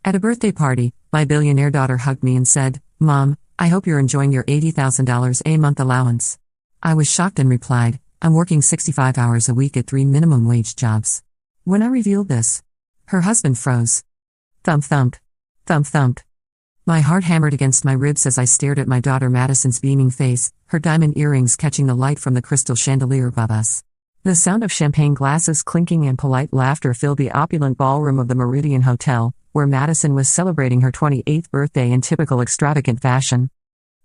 At a birthday party, my billionaire daughter hugged me and said, "Mom, I hope you're enjoying your $80,000 a month allowance." I was shocked and replied, "I'm working 65 hours a week at 3 minimum wage jobs." When I revealed this, her husband froze. Thump thump. Thump thump. My heart hammered against my ribs as I stared at my daughter Madison's beaming face, her diamond earrings catching the light from the crystal chandelier above us. The sound of champagne glasses clinking and polite laughter filled the opulent ballroom of the Meridian Hotel, where Madison was celebrating her 28th birthday in typical extravagant fashion.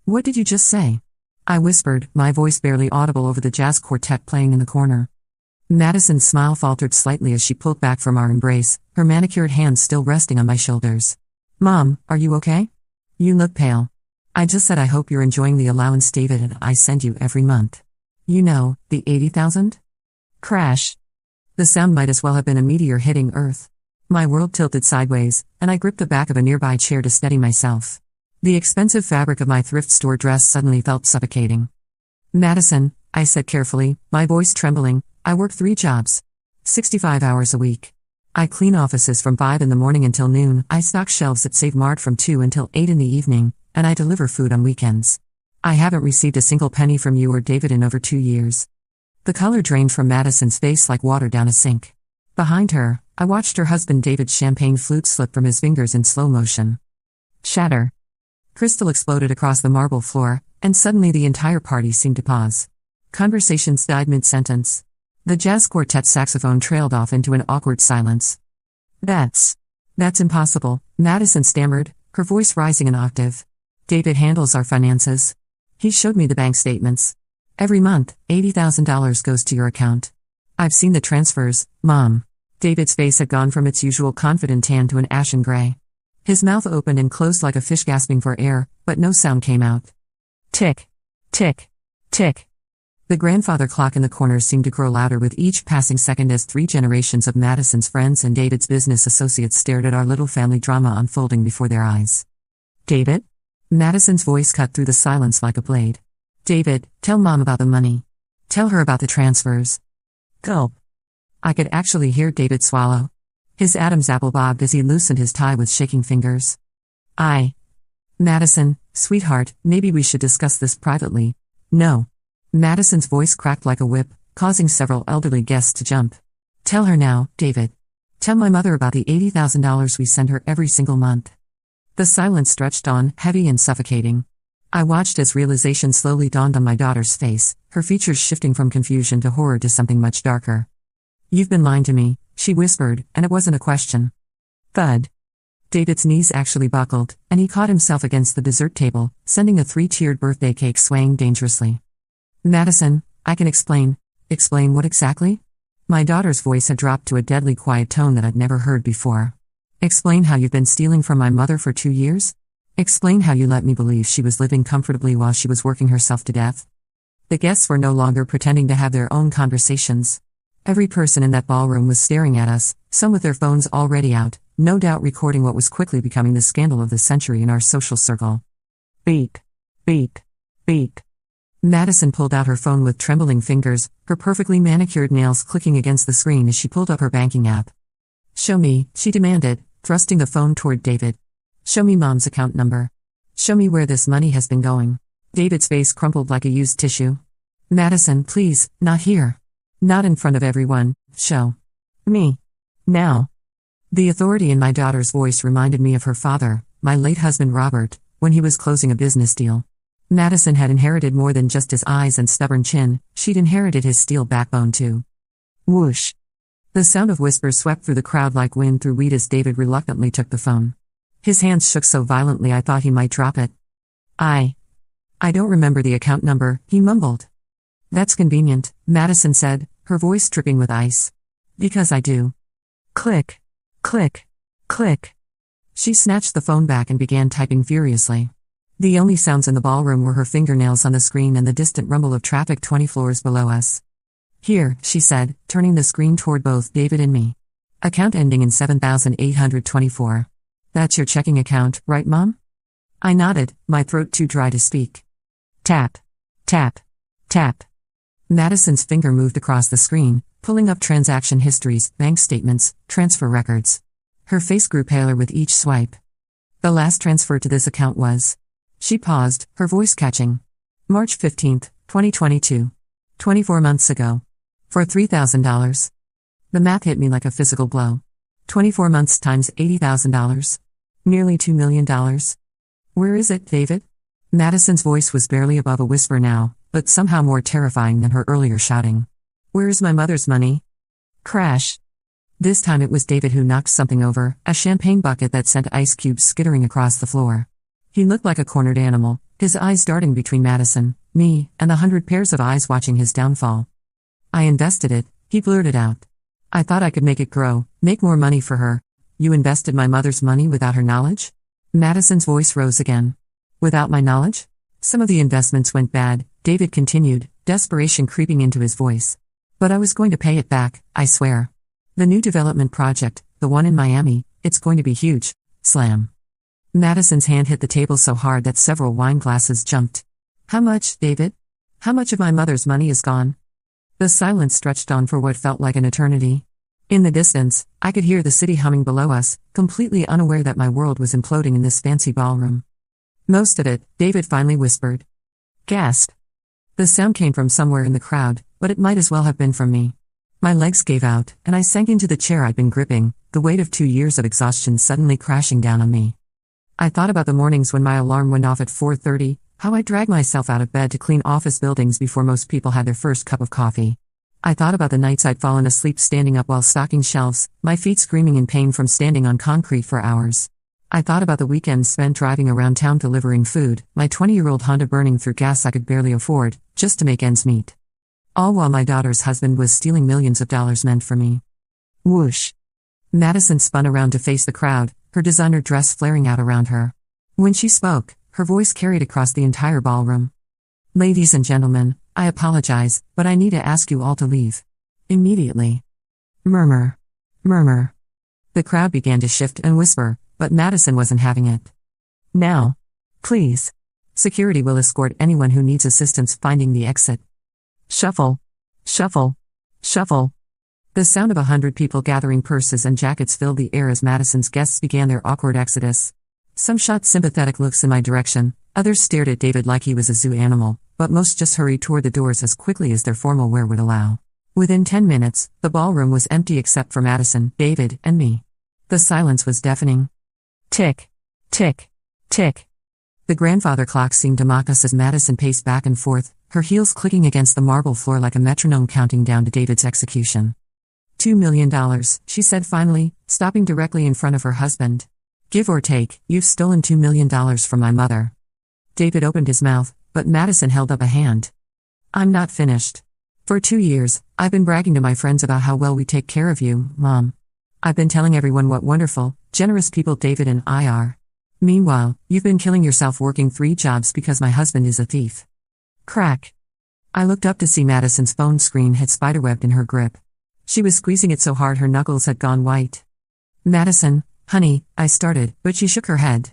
"What did you just say?" I whispered, my voice barely audible over the jazz quartet playing in the corner. Madison's smile faltered slightly as she pulled back from our embrace, her manicured hands still resting on my shoulders. "Mom, are you okay? You look pale." "I just said I hope you're enjoying the allowance David and I send you every month. You know, the 80,000? Crash. The sound might as well have been a meteor hitting Earth. My world tilted sideways, and I gripped the back of a nearby chair to steady myself. The expensive fabric of my thrift store dress suddenly felt suffocating. "Madison," I said carefully, my voice trembling, "I work 3 jobs. 65 hours a week. I clean offices from 5 in the morning until noon, I stock shelves at Save Mart from 2 until 8 in the evening, and I deliver food on weekends. I haven't received a single penny from you or David in over 2 years." The color drained from Madison's face like water down a sink. Behind her, I watched her husband David's champagne flute slip from his fingers in slow motion. Shatter. Crystal exploded across the marble floor, and suddenly the entire party seemed to pause. Conversations died mid-sentence. The jazz quartet saxophone trailed off into an awkward silence. That's impossible," Madison stammered, her voice rising an octave. "David handles our finances. He showed me the bank statements. Every month, $80,000 goes to your account. I've seen the transfers, Mom." David's face had gone from its usual confident tan to an ashen gray. His mouth opened and closed like a fish gasping for air, but no sound came out. Tick, tick, tick. The grandfather clock in the corner seemed to grow louder with each passing second as 3 generations of Madison's friends and David's business associates stared at our little family drama unfolding before their eyes. "David?" Madison's voice cut through the silence like a blade. "David, tell Mom about the money. Tell her about the transfers." Gulp. I could actually hear David swallow. His Adam's apple bobbed as he loosened his tie with shaking fingers. Madison, sweetheart, maybe we should discuss this privately." "No." Madison's voice cracked like a whip, causing several elderly guests to jump. "Tell her now, David. Tell my mother about the $80,000 we send her every single month." The silence stretched on, heavy and suffocating. I watched as realization slowly dawned on my daughter's face, her features shifting from confusion to horror to something much darker. "You've been lying to me," she whispered, and it wasn't a question. Thud. David's knees actually buckled, and he caught himself against the dessert table, sending a 3-tiered birthday cake swaying dangerously. "Madison, I can explain." "Explain what exactly?" My daughter's voice had dropped to a deadly quiet tone that I'd never heard before. "Explain how you've been stealing from my mother for 2 years? Explain how you let me believe she was living comfortably while she was working herself to death." The guests were no longer pretending to have their own conversations. Every person in that ballroom was staring at us, some with their phones already out, no doubt recording what was quickly becoming the scandal of the century in our social circle. Beep. Beep. Beep. Madison pulled out her phone with trembling fingers, her perfectly manicured nails clicking against the screen as she pulled up her banking app. "Show me," she demanded, thrusting the phone toward David. "Show me Mom's account number. Show me where this money has been going." David's face crumpled like a used tissue. "Madison, please, not here. Not in front of everyone. Show me. Now." The authority in my daughter's voice reminded me of her father, my late husband Robert, when he was closing a business deal. Madison had inherited more than just his eyes and stubborn chin, she'd inherited his steel backbone too. Whoosh. The sound of whispers swept through the crowd like wind through wheat as David reluctantly took the phone. His hands shook so violently I thought he might drop it. I don't remember the account number," he mumbled. "That's convenient," Madison said, her voice dripping with ice. "Because I do." Click. Click. Click. She snatched the phone back and began typing furiously. The only sounds in the ballroom were her fingernails on the screen and the distant rumble of traffic 20 floors below us. "Here," she said, turning the screen toward both David and me. "Account ending in 7824. That's your checking account, right, Mom?" I nodded, my throat too dry to speak. Tap. Tap. Tap. Madison's finger moved across the screen, pulling up transaction histories, bank statements, transfer records. Her face grew paler with each swipe. The last transfer to this account was. She paused, her voice catching. March 15th, 2022. 24 months ago. For $3,000. The math hit me like a physical blow. 24 months times $80,000. Nearly $2 million. Where is it, David? Madison's voice was barely above a whisper now, but somehow more terrifying than her earlier shouting. Where is my mother's money? Crash. This time it was David who knocked something over, a champagne bucket that sent ice cubes skittering across the floor. He looked like a cornered animal, his eyes darting between Madison, me, and the 100 pairs of eyes watching his downfall. I invested it, he blurted out. I thought I could make it grow, make more money for her. You invested my mother's money without her knowledge? Madison's voice rose again. Without my knowledge? Some of the investments went bad, David continued, desperation creeping into his voice. But I was going to pay it back, I swear. The new development project, the one in Miami, it's going to be huge. Slam. Madison's hand hit the table so hard that several wine glasses jumped. How much, David? How much of my mother's money is gone? The silence stretched on for what felt like an eternity. In the distance, I could hear the city humming below us, completely unaware that my world was imploding in this fancy ballroom. Most of it, David finally whispered. Gasp. The sound came from somewhere in the crowd, but it might as well have been from me. My legs gave out, and I sank into the chair I'd been gripping, the weight of 2 years of exhaustion suddenly crashing down on me. I thought about the mornings when my alarm went off at 4:30, how I dragged myself out of bed to clean office buildings before most people had their first cup of coffee. I thought about the nights I'd fallen asleep standing up while stocking shelves, my feet screaming in pain from standing on concrete for hours. I thought about the weekends spent driving around town delivering food, my 20-year-old Honda burning through gas I could barely afford, just to make ends meet. All while my daughter's husband was stealing millions of dollars meant for me. Whoosh. Madison spun around to face the crowd, her designer dress flaring out around her. When she spoke, her voice carried across the entire ballroom. Ladies and gentlemen, I apologize, but I need to ask you all to leave. Immediately. Murmur. Murmur. The crowd began to shift and whisper, but Madison wasn't having it. Now. Please. Security will escort anyone who needs assistance finding the exit. Shuffle. Shuffle. Shuffle. The sound of 100 people gathering purses and jackets filled the air as Madison's guests began their awkward exodus. Some shot sympathetic looks in my direction, others stared at David like he was a zoo animal, but most just hurried toward the doors as quickly as their formal wear would allow. Within 10 minutes, the ballroom was empty except for Madison, David, and me. The silence was deafening. Tick. Tick. Tick. The grandfather clock seemed to mock us as Madison paced back and forth, her heels clicking against the marble floor like a metronome counting down to David's execution. $2 million, she said finally, stopping directly in front of her husband. Give or take, you've stolen $2 million from my mother. David opened his mouth, but Madison held up a hand. I'm not finished. For 2 years, I've been bragging to my friends about how well we take care of you, Mom. I've been telling everyone what wonderful, generous people David and I are. Meanwhile, you've been killing yourself working 3 jobs because my husband is a thief. Crack. I looked up to see Madison's phone screen had spiderwebbed in her grip. She was squeezing it so hard her knuckles had gone white. Madison, honey, I started, but she shook her head.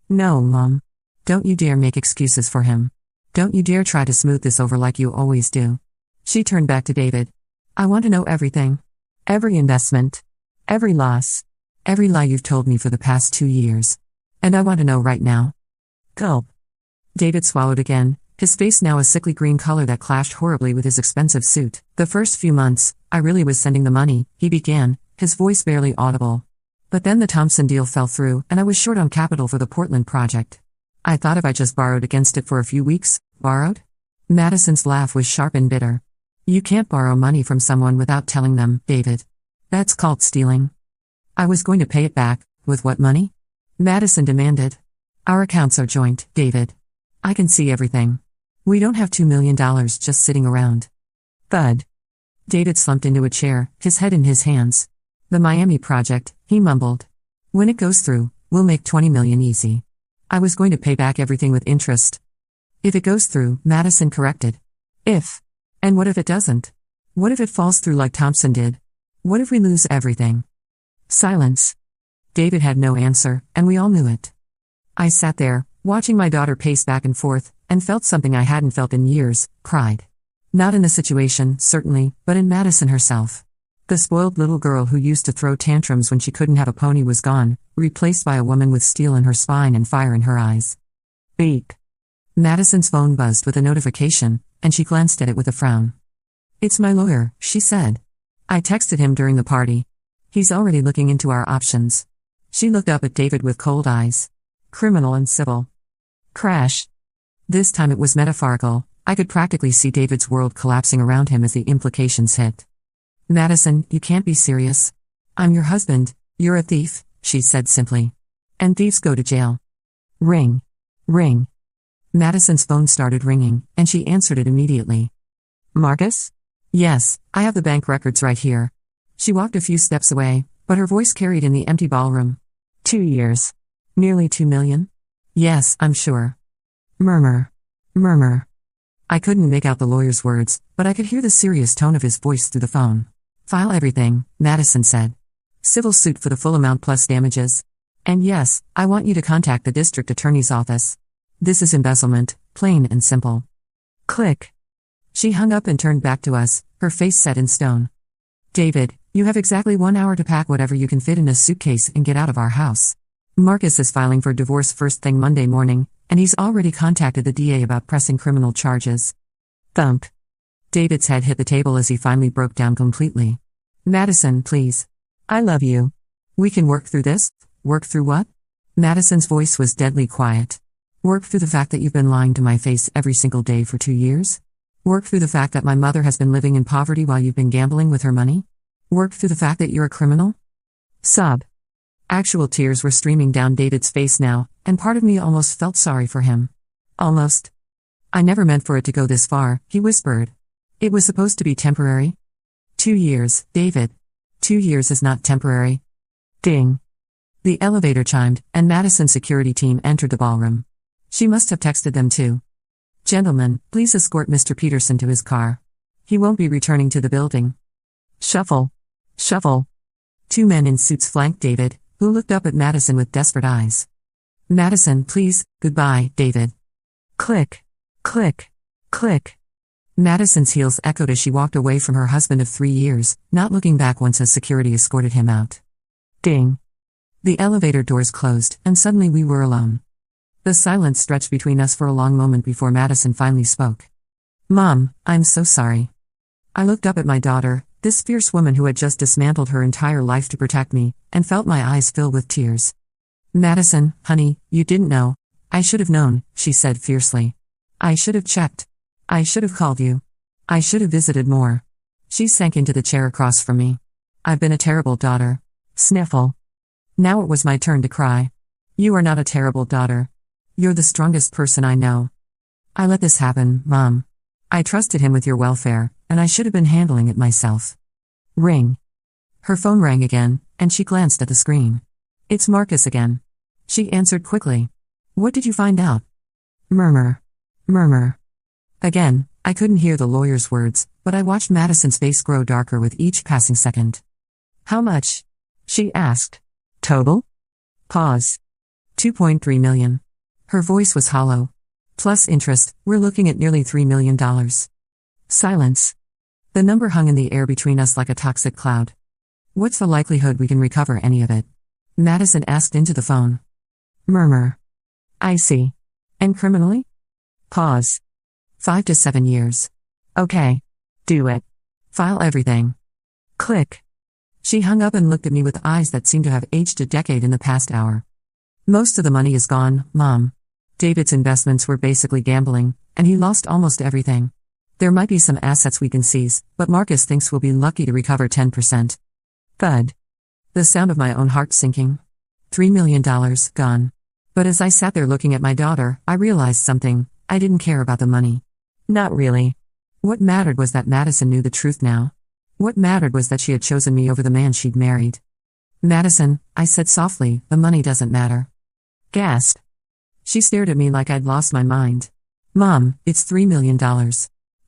No, Mom. Don't you dare make excuses for him. Don't you dare try to smooth this over like you always do. She turned back to David. I want to know everything. Every investment. Every loss. Every lie you've told me for the past 2 years. And I want to know right now. Gulp. David swallowed again, his face now a sickly green color that clashed horribly with his expensive suit. The first few months, I really was sending the money, he began, his voice barely audible. But then the Thompson deal fell through and I was short on capital for the Portland project. I thought if I just borrowed against it for a few weeks, borrowed? Madison's laugh was sharp and bitter. You can't borrow money from someone without telling them, David. That's called stealing. I was going to pay it back, with what money? Madison demanded. Our accounts are joint, David. I can see everything. We don't have $2 million just sitting around. Thud. David slumped into a chair, his head in his hands. The Miami project, he mumbled. When it goes through, we'll make $20 million easy. I was going to pay back everything with interest. If it goes through, Madison corrected. If. And what if it doesn't? What if it falls through like Thompson did? What if we lose everything? Silence. David had no answer, and we all knew it. I sat there, watching my daughter pace back and forth, and felt something I hadn't felt in years, pride. Not in the situation, certainly, but in Madison herself. The spoiled little girl who used to throw tantrums when she couldn't have a pony was gone, replaced by a woman with steel in her spine and fire in her eyes. Beep. Madison's phone buzzed with a notification, and she glanced at it with a frown. "It's my lawyer," she said. "I texted him during the party. He's already looking into our options." She looked up at David with cold eyes. Criminal and civil. Crash. This time it was metaphorical. I could practically see David's world collapsing around him as the implications hit. "Madison, you can't be serious. I'm your husband, you're a thief," she said simply. "And thieves go to jail." Ring. Ring. Madison's phone started ringing, and she answered it immediately. "Marcus?" "Yes, I have the bank records right here." She walked a few steps away, but her voice carried in the empty ballroom. 2 years. Nearly 2 million? "Yes, I'm sure." Murmur. Murmur. I couldn't make out the lawyer's words, but I could hear the serious tone of his voice through the phone. "File everything," Madison said. "Civil suit for the full amount plus damages. And yes, I want you to contact the district attorney's office. This is embezzlement, plain and simple." Click. She hung up and turned back to us, her face set in stone. "David, you have exactly 1 hour to pack whatever you can fit in a suitcase and get out of our house. Marcus is filing for divorce first thing Monday morning, and he's already contacted the DA about pressing criminal charges." Thump. David's head hit the table as he finally broke down completely. "Madison, please. I love you. We can work through this." "Work through what?" Madison's voice was deadly quiet. "Work through the fact that you've been lying to my face every single day for 2 years? Work through the fact that my mother has been living in poverty while you've been gambling with her money? Work through the fact that you're a criminal?" Sob. Actual tears were streaming down David's face now, and part of me almost felt sorry for him. Almost. "I never meant for it to go this far," he whispered. "It was supposed to be temporary." 2 years, David. 2 years is not temporary. Ding. The elevator chimed, and Madison's security team entered the ballroom. She must have texted them too. "Gentlemen, please escort Mr. Peterson to his car. He won't be returning to the building." Shuffle. Shuffle. 2 men in suits flanked David, who looked up at Madison with desperate eyes. "Madison, please, goodbye, David." Click. Click. Click. Madison's heels echoed as she walked away from her husband of 3 years, not looking back once as security escorted him out. Ding. The elevator doors closed, and suddenly we were alone. The silence stretched between us for a long moment before Madison finally spoke. "Mom, I'm so sorry." I looked up at my daughter, this fierce woman who had just dismantled her entire life to protect me, and felt my eyes fill with tears. "Madison, honey, you didn't know. I should have known," she said fiercely. "I should have checked. I should have called you. I should have visited more." She sank into the chair across from me. "I've been a terrible daughter." Sniffle. Now it was my turn to cry. "You are not a terrible daughter. You're the strongest person I know. I let this happen, Mom. I trusted him with your welfare, and I should have been handling it myself." Ring. Her phone rang again, and she glanced at the screen. "It's Marcus again." She answered quickly. "What did you find out?" Murmur. Murmur. Again, I couldn't hear the lawyer's words, but I watched Madison's face grow darker with each passing second. "How much?" she asked. "Total?" Pause. 2.3 million. Her voice was hollow. "Plus interest, we're looking at nearly $3 million. Silence. The number hung in the air between us like a toxic cloud. "What's the likelihood we can recover any of it?" Madison asked into the phone. Murmur. "I see. And criminally?" Pause. 5 to 7 years. "Okay. Do it. File everything." Click. She hung up and looked at me with eyes that seemed to have aged a decade in the past hour. "Most of the money is gone, Mom. David's investments were basically gambling, and he lost almost everything. There might be some assets we can seize, but Marcus thinks we'll be lucky to recover 10%. Thud. The sound of my own heart sinking. $3 million gone. But as I sat there looking at my daughter, I realized something. I didn't care about the money. Not really. What mattered was that Madison knew the truth now. What mattered was that she had chosen me over the man she'd married. "Madison," I said softly, "the money doesn't matter." Gasp. She stared at me like I'd lost my mind. "Mom, it's $3 million.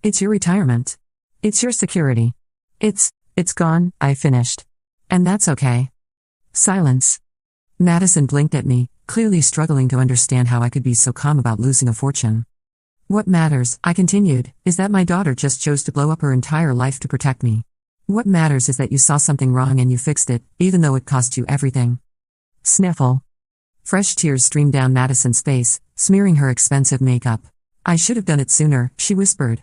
It's your retirement. It's your security. It's gone," I finished. "And that's okay." Silence. Madison blinked at me, clearly struggling to understand how I could be so calm about losing a fortune. "What matters," I continued, "is that my daughter just chose to blow up her entire life to protect me. What matters is that you saw something wrong and you fixed it, even though it cost you everything. Sniffle. Fresh tears streamed down Madison's face, smearing her expensive makeup. I should have done it sooner, she whispered.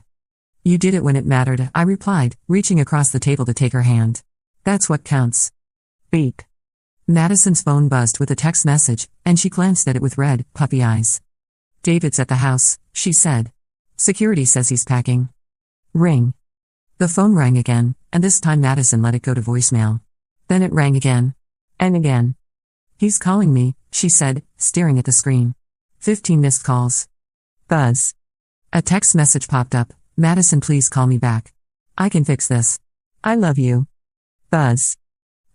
You did it when it mattered, I replied, reaching across the table to take her hand. That's what counts. Beep. Madison's phone buzzed with a text message, and she glanced at it with red, puppy eyes. David's at the house, she said. Security says he's packing. Ring. The phone rang again, and this time Madison let it go to voicemail. Then it rang again. And again. He's calling me, she said, staring at the screen. 15 missed calls. Buzz. A text message popped up. Madison, please call me back. I can fix this. I love you. Buzz.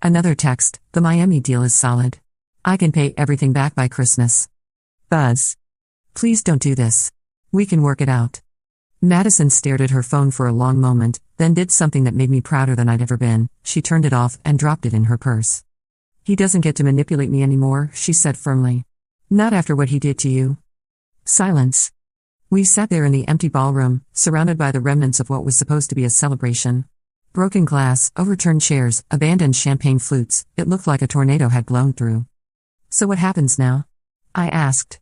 Another text, the Miami deal is solid. I can pay everything back by Christmas. Buzz. Please don't do this. We can work it out. Madison stared at her phone for a long moment, then did something that made me prouder than I'd ever been. She turned it off and dropped it in her purse. He doesn't get to manipulate me anymore, she said firmly. Not after what he did to you. Silence. We sat there in the empty ballroom, surrounded by the remnants of what was supposed to be a celebration. Broken glass, overturned chairs, abandoned champagne flutes, it looked like a tornado had blown through. So what happens now? I asked.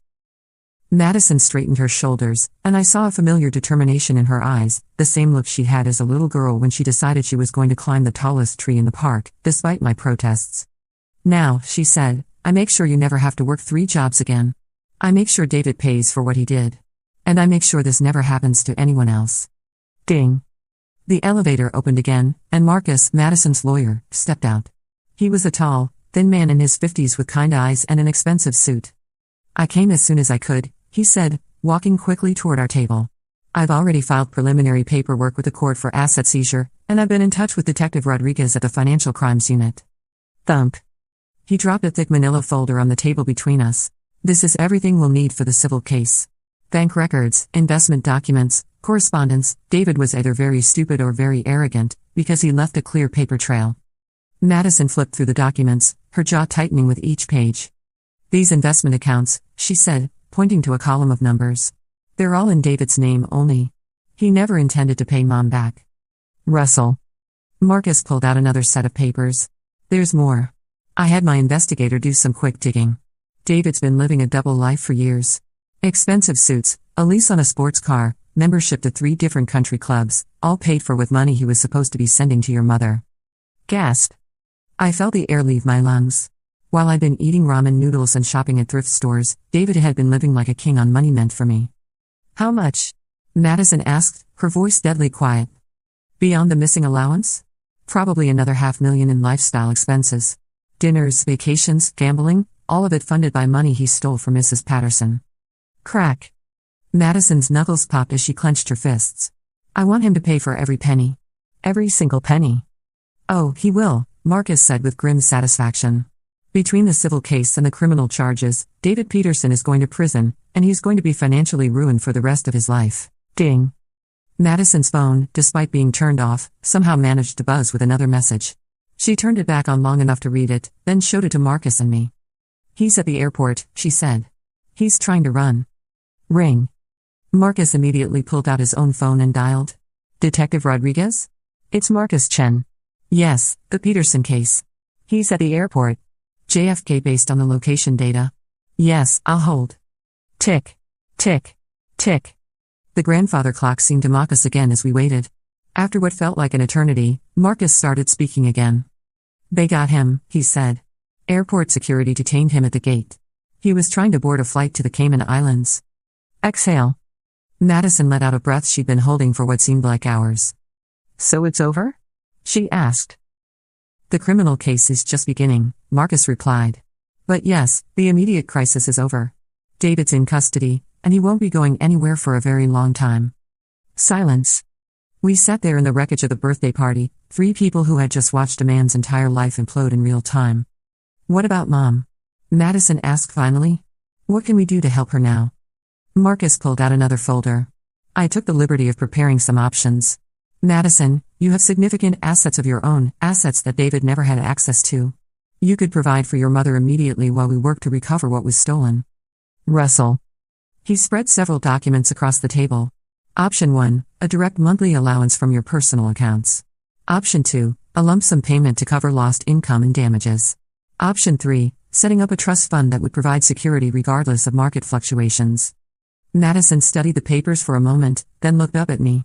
Madison straightened her shoulders, and I saw a familiar determination in her eyes, the same look she'd had as a little girl when she decided she was going to climb the tallest tree in the park, despite my protests. Now, she said, I make sure you never have to work 3 jobs again. I make sure David pays for what he did. And I make sure this never happens to anyone else. Ding. The elevator opened again, and Marcus, Madison's lawyer, stepped out. He was a tall, thin man in his 50s with kind eyes and an expensive suit. I came as soon as I could, he said, walking quickly toward our table. I've already filed preliminary paperwork with the court for asset seizure, and I've been in touch with Detective Rodriguez at the Financial Crimes Unit. Thump. He dropped a thick manila folder on the table between us. This is everything we'll need for the civil case. Bank records, investment documents, correspondence. David was either very stupid or very arrogant, because he left a clear paper trail. Madison flipped through the documents, her jaw tightening with each page. These investment accounts, she said, pointing to a column of numbers. They're all in David's name only. He never intended to pay Mom back. Russell. Marcus pulled out another set of papers. There's more. I had my investigator do some quick digging. David's been living a double life for years. Expensive suits, a lease on a sports car, membership to 3 different country clubs, all paid for with money he was supposed to be sending to your mother. Gasp. I felt the air leave my lungs. While I'd been eating ramen noodles and shopping at thrift stores, David had been living like a king on money meant for me. How much? Madison asked, her voice deadly quiet. Beyond the missing allowance? Probably another $500,000 in lifestyle expenses. Dinners, vacations, gambling, all of it funded by money he stole from Mrs. Patterson. Crack. Madison's knuckles popped as she clenched her fists. I want him to pay for every penny. Every single penny. Oh, he will, Marcus said with grim satisfaction. Between the civil case and the criminal charges, David Peterson is going to prison, and he's going to be financially ruined for the rest of his life. Ding. Madison's phone, despite being turned off, somehow managed to buzz with another message. She turned it back on long enough to read it, then showed it to Marcus and me. He's at the airport, she said. He's trying to run. Ring. Marcus immediately pulled out his own phone and dialed. Detective Rodriguez? It's Marcus Chen. Yes, the Peterson case. He's at the airport. JFK based on the location data. Yes, I'll hold. Tick. Tick. Tick. The grandfather clock seemed to mock us again as we waited. After what felt like an eternity, Marcus started speaking again. They got him, he said. Airport security detained him at the gate. He was trying to board a flight to the Cayman Islands. Exhale. Madison let out a breath she'd been holding for what seemed like hours. So it's over? She asked. The criminal case is just beginning, Marcus replied. But yes, the immediate crisis is over. David's in custody, and he won't be going anywhere for a very long time. Silence. We sat there in the wreckage of the birthday party, 3 people who had just watched a man's entire life implode in real time. What about Mom? Madison asked finally. What can we do to help her now? Marcus pulled out another folder. I took the liberty of preparing some options. Madison, you have significant assets of your own, assets that David never had access to. You could provide for your mother immediately while we work to recover what was stolen. Russell. He spread several documents across the table. Option 1, a direct monthly allowance from your personal accounts. Option 2, a lump sum payment to cover lost income and damages. Option 3, setting up a trust fund that would provide security regardless of market fluctuations. Madison studied the papers for a moment, then looked up at me.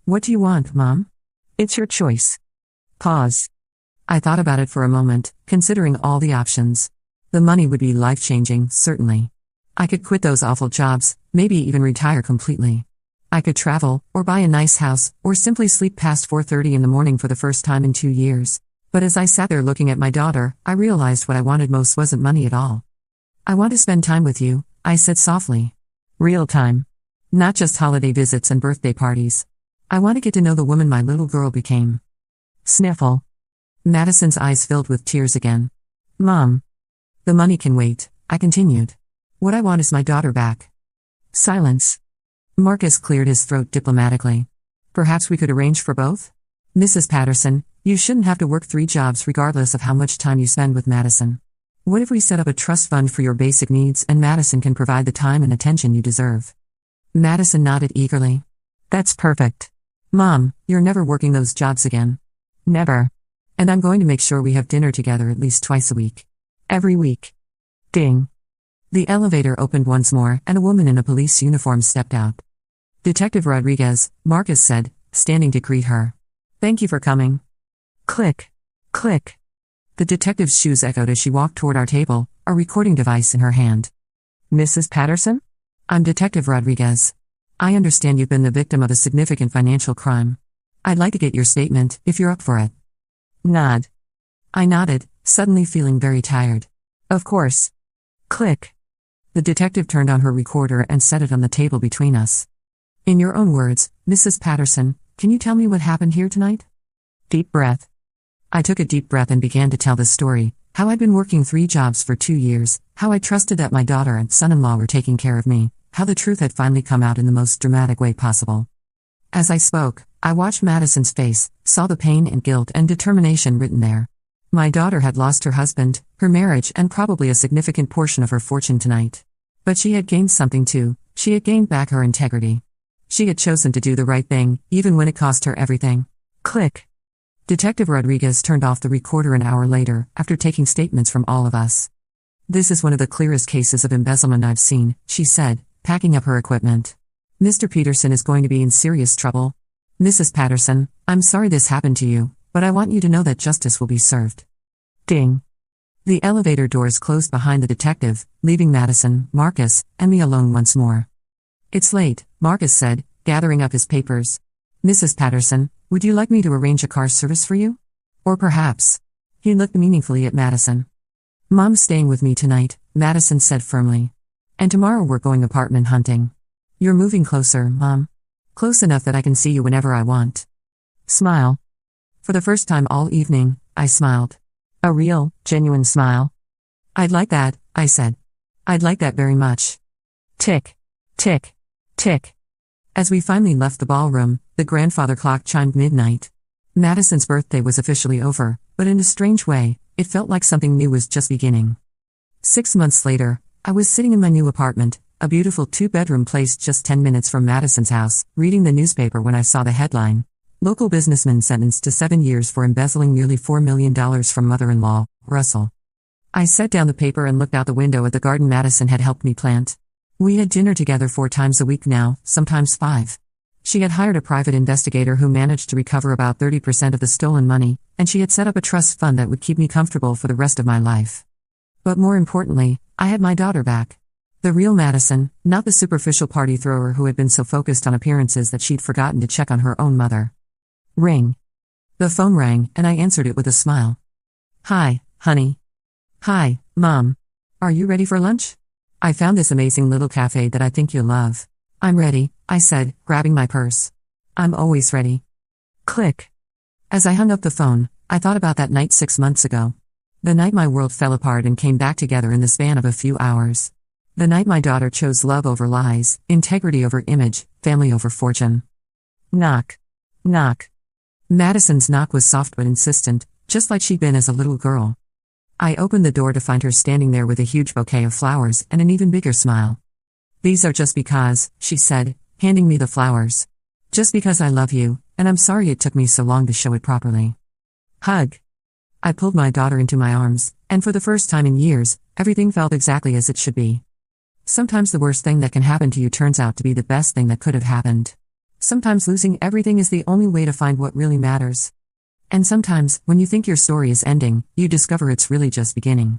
What do you want, Mom? It's your choice. Pause. I thought about it for a moment, considering all the options. The money would be life-changing, certainly. I could quit those awful jobs, maybe even retire completely. I could travel, or buy a nice house, or simply sleep past 4:30 in the morning for the first time in 2 years. But as I sat there looking at my daughter, I realized what I wanted most wasn't money at all. I want to spend time with you, I said softly. Real time. Not just holiday visits and birthday parties. I want to get to know the woman my little girl became. Sniffle. Madison's eyes filled with tears again. Mom. The money can wait, I continued. What I want is my daughter back. Silence. Marcus cleared his throat diplomatically. Perhaps we could arrange for both? Mrs. Patterson, you shouldn't have to work 3 jobs regardless of how much time you spend with Madison. What if we set up a trust fund for your basic needs and Madison can provide the time and attention you deserve? Madison nodded eagerly. That's perfect. Mom, you're never working those jobs again. Never. And I'm going to make sure we have dinner together at least twice a week. Every week. Ding. The elevator opened once more and a woman in a police uniform stepped out. Detective Rodriguez, Marcus said, standing to greet her. Thank you for coming. Click. Click. The detective's shoes echoed as she walked toward our table, a recording device in her hand. Mrs. Patterson? I'm Detective Rodriguez. I understand you've been the victim of a significant financial crime. I'd like to get your statement, if you're up for it. Nod. I nodded, suddenly feeling very tired. Of course. Click. The detective turned on her recorder and set it on the table between us. In your own words, Mrs. Patterson, can you tell me what happened here tonight? Deep breath. I took a deep breath and began to tell the story, how I'd been working 3 jobs for 2 years, how I trusted that my daughter and son-in-law were taking care of me, how the truth had finally come out in the most dramatic way possible. As I spoke, I watched Madison's face, saw the pain and guilt and determination written there. My daughter had lost her husband, her marriage and probably a significant portion of her fortune tonight. But she had gained something too, she had gained back her integrity. She had chosen to do the right thing, even when it cost her everything. Click. Detective Rodriguez turned off the recorder an hour later, after taking statements from all of us. This is one of the clearest cases of embezzlement I've seen, she said, packing up her equipment. Mr. Peterson is going to be in serious trouble. Mrs. Patterson, I'm sorry this happened to you, but I want you to know that justice will be served. Ding. The elevator doors closed behind the detective, leaving Madison, Marcus, and me alone once more. It's late, Marcus said, gathering up his papers. Mrs. Patterson, would you like me to arrange a car service for you? Or perhaps. He looked meaningfully at Madison. Mom's staying with me tonight, Madison said firmly. And tomorrow we're going apartment hunting. You're moving closer, Mom. Close enough that I can see you whenever I want. Smile. For the first time all evening, I smiled. A real, genuine smile. I'd like that, I said. I'd like that very much. Tick. Tick. Tick. As we finally left the ballroom, the grandfather clock chimed midnight. Madison's birthday was officially over, but in a strange way, it felt like something new was just beginning. 6 months later, I was sitting in my new apartment, a beautiful 2-bedroom place just 10 minutes from Madison's house, reading the newspaper when I saw the headline. Local businessman sentenced to 7 years for embezzling nearly $4 million from mother-in-law, Russell. I set down the paper and looked out the window at the garden Madison had helped me plant. We had dinner together 4 times a week now, sometimes 5. She had hired a private investigator who managed to recover about 30% of the stolen money, and she had set up a trust fund that would keep me comfortable for the rest of my life. But more importantly, I had my daughter back. The real Madison, not the superficial party thrower who had been so focused on appearances that she'd forgotten to check on her own mother. Ring. The phone rang, and I answered it with a smile. Hi, honey. Hi, Mom. Are you ready for lunch? I found this amazing little cafe that I think you'll love. I'm ready, I said, grabbing my purse. I'm always ready. Click. As I hung up the phone, I thought about that night 6 months ago. The night my world fell apart and came back together in the span of a few hours. The night my daughter chose love over lies, integrity over image, family over fortune. Knock. Knock. Madison's knock was soft but insistent, just like she'd been as a little girl. I opened the door to find her standing there with a huge bouquet of flowers and an even bigger smile. These are just because, she said, handing me the flowers. Just because I love you, and I'm sorry it took me so long to show it properly. Hug. I pulled my daughter into my arms, and for the first time in years, everything felt exactly as it should be. Sometimes the worst thing that can happen to you turns out to be the best thing that could have happened. Sometimes losing everything is the only way to find what really matters. And sometimes, when you think your story is ending, you discover it's really just beginning.